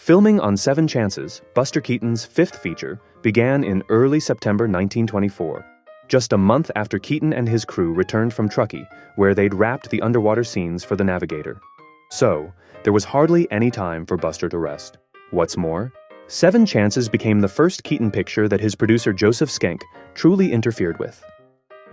Filming on Seven Chances, Buster Keaton's fifth feature, began in early September 1924, just a month after Keaton and his crew returned from Truckee, where they'd wrapped the underwater scenes for The Navigator. So, there was hardly any time for Buster to rest. What's more, Seven Chances became the first Keaton picture that his producer Joseph Schenck truly interfered with.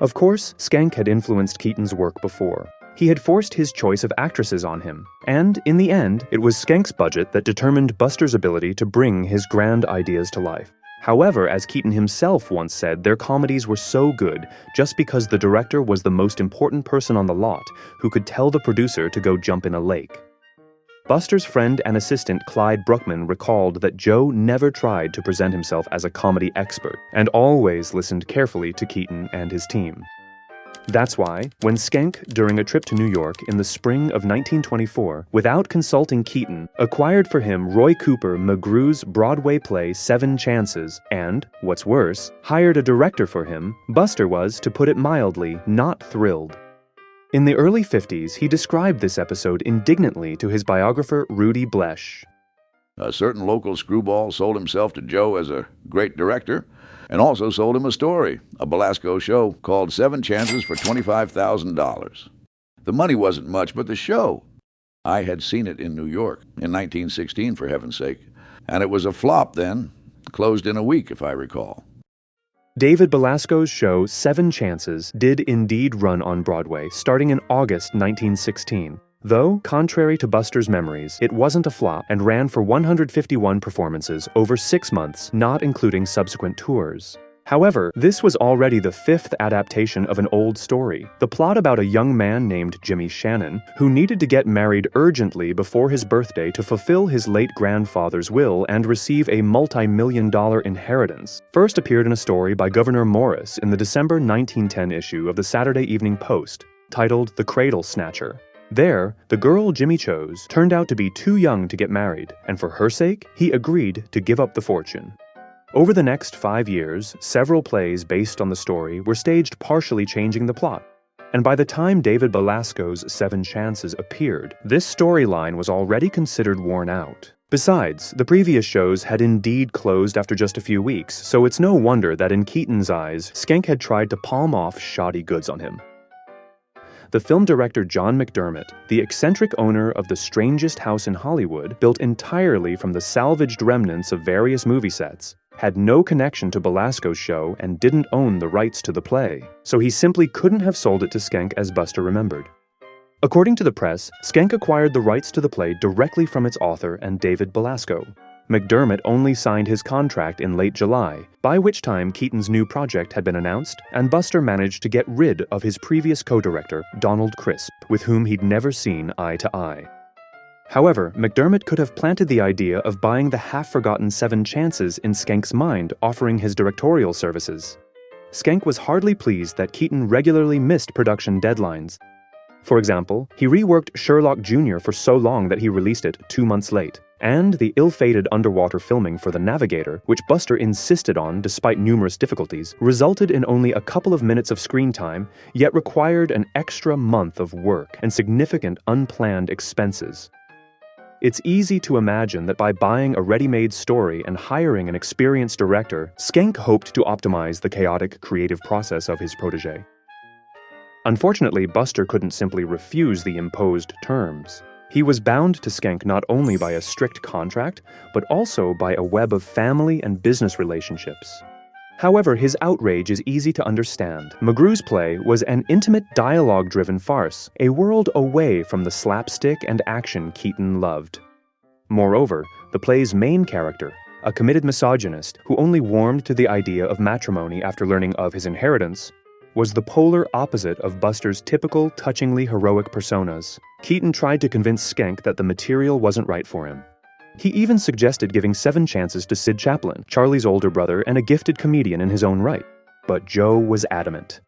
Of course, Schenck had influenced Keaton's work before. He had forced his choice of actresses on him, and in the end, it was Schenck's budget that determined Buster's ability to bring his grand ideas to life. However, as Keaton himself once said, their comedies were so good just because the director was the most important person on the lot who could tell the producer to go jump in a lake. Buster's friend and assistant Clyde Bruckman recalled that Joe never tried to present himself as a comedy expert and always listened carefully to Keaton and his team. That's why, when Schenck, during a trip to New York in the spring of 1924, without consulting Keaton, acquired for him Roy Cooper McGrew's Broadway play Seven Chances and, what's worse, hired a director for him, Buster was, to put it mildly, not thrilled. In the early 50s, he described this episode indignantly to his biographer Rudy Blesch. A certain local screwball sold himself to Joe as a great director, and also sold him a story, a Belasco show called Seven Chances for $25,000. The money wasn't much, but the show. I had seen it in New York in 1916, for heaven's sake, and it was a flop then, closed in a week, if I recall. David Belasco's show Seven Chances did indeed run on Broadway, starting in August 1916. Though, contrary to Buster's memories, it wasn't a flop and ran for 151 performances over 6 months, not including subsequent tours. However, this was already the fifth adaptation of an old story, the plot about a young man named Jimmy Shannon, who needed to get married urgently before his birthday to fulfill his late grandfather's will and receive a multi-million-dollar inheritance. First appeared in a story by Gouverneur Morris in the December 1910 issue of the Saturday Evening Post, titled The Cradle Snatcher. There, the girl Jimmy chose turned out to be too young to get married, and for her sake, he agreed to give up the fortune. Over the next 5 years, several plays based on the story were staged partially changing the plot, and by the time David Belasco's Seven Chances appeared, this storyline was already considered worn out. Besides, the previous shows had indeed closed after just a few weeks, so it's no wonder that in Keaton's eyes, Schenck had tried to palm off shoddy goods on him. The film director John McDermott, the eccentric owner of the strangest house in Hollywood, built entirely from the salvaged remnants of various movie sets, had no connection to Belasco's show and didn't own the rights to the play, so he simply couldn't have sold it to Schenck as Buster remembered. According to the press, Schenck acquired the rights to the play directly from its author and David Belasco. McDermott only signed his contract in late July, by which time Keaton's new project had been announced, and Buster managed to get rid of his previous co-director, Donald Crisp, with whom he'd never seen eye to eye. However, McDermott could have planted the idea of buying the half-forgotten Seven Chances in Schenck's mind, offering his directorial services. Schenck was hardly pleased that Keaton regularly missed production deadlines. For example, he reworked Sherlock Jr. for so long that he released it 2 months late. And the ill-fated underwater filming for The Navigator, which Buster insisted on despite numerous difficulties, resulted in only a couple of minutes of screen time, yet required an extra month of work and significant unplanned expenses. It's easy to imagine that by buying a ready-made story and hiring an experienced director, Schenck hoped to optimize the chaotic creative process of his protege. Unfortunately, Buster couldn't simply refuse the imposed terms. He was bound to Schenck not only by a strict contract, but also by a web of family and business relationships. However, his outrage is easy to understand. McGrew's play was an intimate dialogue-driven farce, a world away from the slapstick and action Keaton loved. Moreover, the play's main character, a committed misogynist who only warmed to the idea of matrimony after learning of his inheritance, was the polar opposite of Buster's typical, touchingly heroic personas. Keaton tried to convince Schenck that the material wasn't right for him. He even suggested giving 7 chances to Sid Chaplin, Charlie's older brother and a gifted comedian in his own right. But Joe was adamant.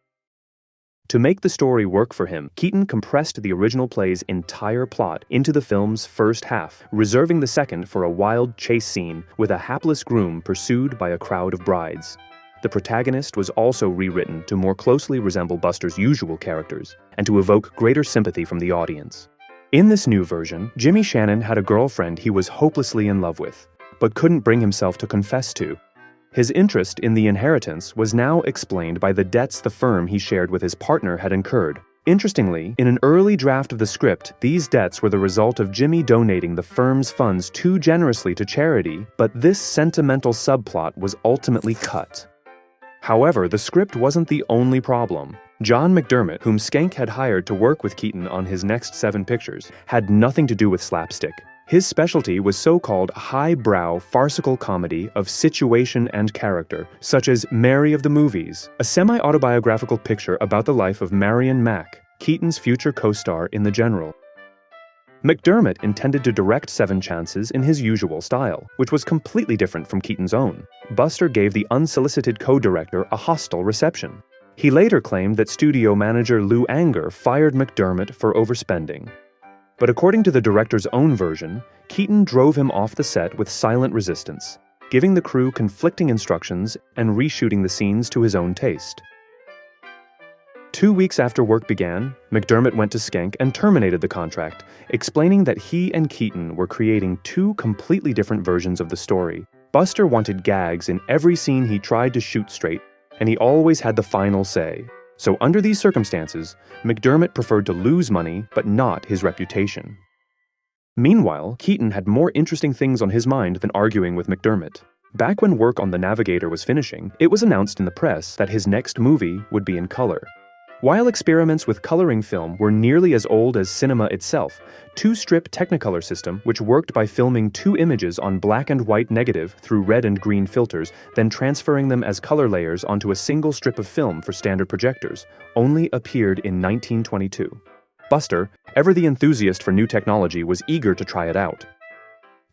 To make the story work for him, Keaton compressed the original play's entire plot into the film's first half, reserving the second for a wild chase scene with a hapless groom pursued by a crowd of brides. The protagonist was also rewritten to more closely resemble Buster's usual characters and to evoke greater sympathy from the audience. In this new version, Jimmy Shannon had a girlfriend he was hopelessly in love with, but couldn't bring himself to confess to. His interest in the inheritance was now explained by the debts the firm he shared with his partner had incurred. Interestingly, in an early draft of the script, these debts were the result of Jimmy donating the firm's funds too generously to charity, but this sentimental subplot was ultimately cut. However, the script wasn't the only problem. John McDermott, whom Schenck had hired to work with Keaton on his next 7 pictures, had nothing to do with slapstick. His specialty was so-called high-brow farcical comedy of situation and character, such as Mary of the Movies, a semi-autobiographical picture about the life of Marion Mack, Keaton's future co-star in The General. McDermott intended to direct 7 Chances in his usual style, which was completely different from Keaton's own. Buster gave the unsolicited co-director a hostile reception. He later claimed that studio manager Lou Anger fired McDermott for overspending. But according to the director's own version, Keaton drove him off the set with silent resistance, giving the crew conflicting instructions and reshooting the scenes to his own taste. 2 weeks after work began, McDermott went to Schenck and terminated the contract, explaining that he and Keaton were creating 2 completely different versions of the story. Buster wanted gags in every scene he tried to shoot straight, and he always had the final say. So under these circumstances, McDermott preferred to lose money, but not his reputation. Meanwhile, Keaton had more interesting things on his mind than arguing with McDermott. Back when work on The Navigator was finishing, it was announced in the press that his next movie would be in color. While experiments with coloring film were nearly as old as cinema itself, 2-strip Technicolor system, which worked by filming 2 images on black and white negative through red and green filters, then transferring them as color layers onto a single strip of film for standard projectors, only appeared in 1922. Buster, ever the enthusiast for new technology, was eager to try it out.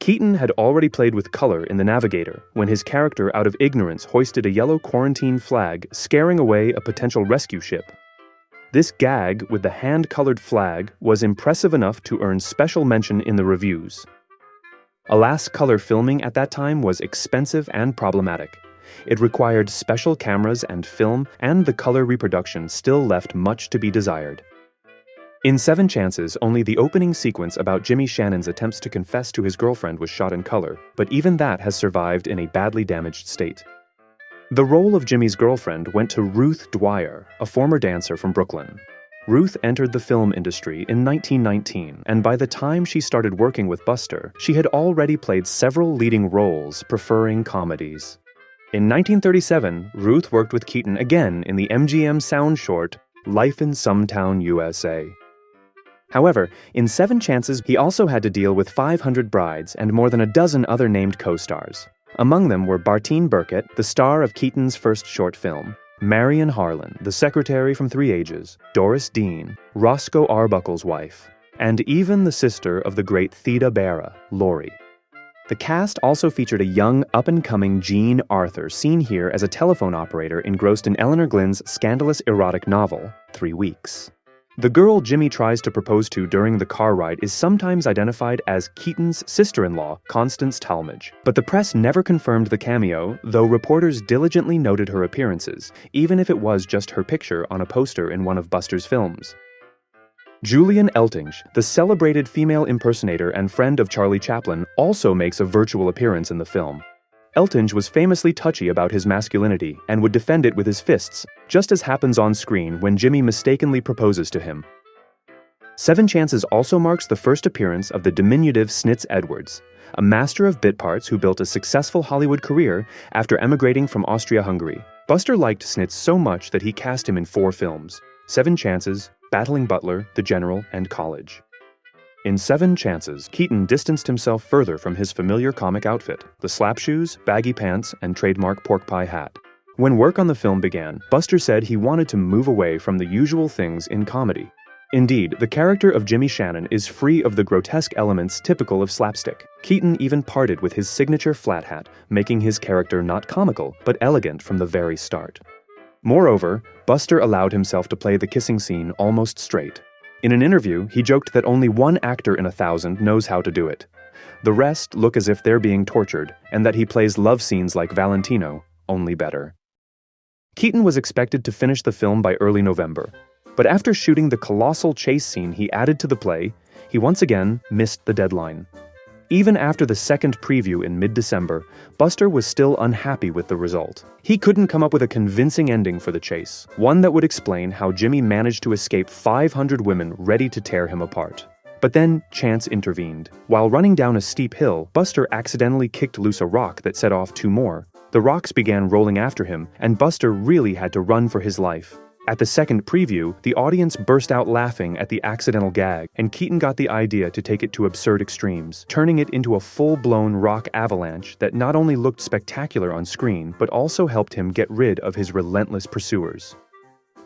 Keaton had already played with color in The Navigator, when his character, out of ignorance, hoisted a yellow quarantine flag, scaring away a potential rescue ship. This gag with the hand-colored flag was impressive enough to earn special mention in the reviews. Alas, color filming at that time was expensive and problematic. It required special cameras and film, and the color reproduction still left much to be desired. In 7 Chances, only the opening sequence about Jimmy Shannon's attempts to confess to his girlfriend was shot in color, but even that has survived in a badly damaged state. The role of Jimmy's girlfriend went to Ruth Dwyer, a former dancer from Brooklyn. Ruth entered the film industry in 1919, and by the time she started working with Buster, she had already played several leading roles, preferring comedies. In 1937, Ruth worked with Keaton again in the MGM sound short, Life in Some Town, USA. However, in 7 Chances, he also had to deal with 500 brides and more than a dozen other named co-stars. Among them were Bartine Burkett, the star of Keaton's first short film, Marion Harlan, the secretary from 3 Ages, Doris Dean, Roscoe Arbuckle's wife, and even the sister of the great Theda Bara, Laurie. The cast also featured a young, up-and-coming Jean Arthur, seen here as a telephone operator engrossed in Eleanor Glynn's scandalous erotic novel, 3 Weeks. The girl Jimmy tries to propose to during the car ride is sometimes identified as Keaton's sister-in-law, Constance Talmadge. But the press never confirmed the cameo, though reporters diligently noted her appearances, even if it was just her picture on a poster in one of Buster's films. Julian Eltinge, the celebrated female impersonator and friend of Charlie Chaplin, also makes a virtual appearance in the film. Eltinge was famously touchy about his masculinity and would defend it with his fists, just as happens on screen when Jimmy mistakenly proposes to him. 7 Chances also marks the first appearance of the diminutive Snitz Edwards, a master of bit parts who built a successful Hollywood career after emigrating from Austria-Hungary. Buster liked Snitz so much that he cast him in 4 films: 7 Chances, Battling Butler, The General, and College. In 7 Chances, Keaton distanced himself further from his familiar comic outfit, the slap shoes, baggy pants, and trademark pork pie hat. When work on the film began, Buster said he wanted to move away from the usual things in comedy. Indeed, the character of Jimmy Shannon is free of the grotesque elements typical of slapstick. Keaton even parted with his signature flat hat, making his character not comical, but elegant from the very start. Moreover, Buster allowed himself to play the kissing scene almost straight. In an interview, he joked that only one actor in 1,000 knows how to do it. The rest look as if they're being tortured, and that he plays love scenes like Valentino, only better. Keaton was expected to finish the film by early November, but after shooting the colossal chase scene he added to the play, he once again missed the deadline. Even after the second preview in mid-December, Buster was still unhappy with the result. He couldn't come up with a convincing ending for the chase, one that would explain how Jimmy managed to escape 500 women ready to tear him apart. But then chance intervened. While running down a steep hill, Buster accidentally kicked loose a rock that set off 2 more. The rocks began rolling after him, and Buster really had to run for his life. At the second preview, the audience burst out laughing at the accidental gag, and Keaton got the idea to take it to absurd extremes, turning it into a full-blown rock avalanche that not only looked spectacular on screen, but also helped him get rid of his relentless pursuers.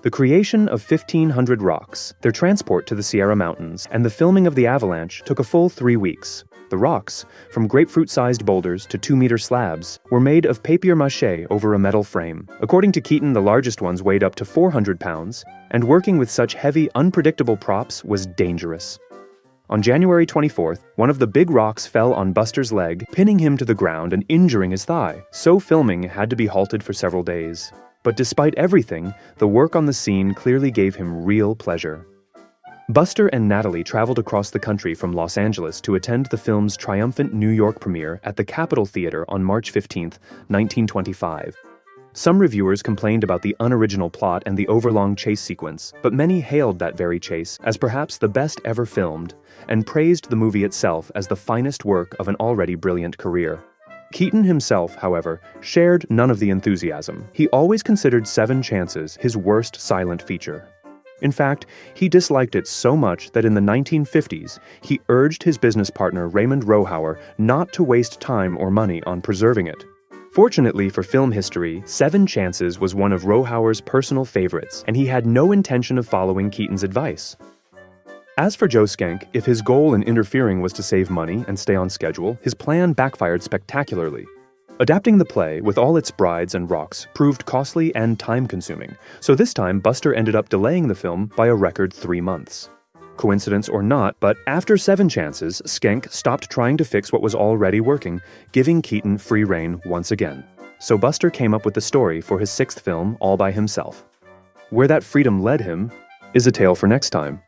The creation of 1,500 rocks, their transport to the Sierra Mountains, and the filming of the avalanche took a full 3 weeks. The rocks, from grapefruit-sized boulders to 2-meter slabs, were made of papier-mâché over a metal frame. According to Keaton, the largest ones weighed up to 400 pounds, and working with such heavy, unpredictable props was dangerous. On January 24th, one of the big rocks fell on Buster's leg, pinning him to the ground and injuring his thigh, so filming had to be halted for several days. But despite everything, the work on the scene clearly gave him real pleasure. Buster and Natalie traveled across the country from Los Angeles to attend the film's triumphant New York premiere at the Capitol Theater on March 15, 1925. Some reviewers complained about the unoriginal plot and the overlong chase sequence, but many hailed that very chase as perhaps the best ever filmed, and praised the movie itself as the finest work of an already brilliant career. Keaton himself, however, shared none of the enthusiasm. He always considered 7 Chances his worst silent feature. In fact, he disliked it so much that in the 1950s, he urged his business partner Raymond Rohauer not to waste time or money on preserving it. Fortunately for film history, 7 Chances was one of Rohauer's personal favorites, and he had no intention of following Keaton's advice. As for Joe Schenck, if his goal in interfering was to save money and stay on schedule, his plan backfired spectacularly. Adapting the play, with all its brides and rocks, proved costly and time-consuming, so this time Buster ended up delaying the film by a record 3 months. Coincidence or not, but after 7 Chances, Schenck stopped trying to fix what was already working, giving Keaton free rein once again. So Buster came up with the story for his 6th film all by himself. Where that freedom led him is a tale for next time.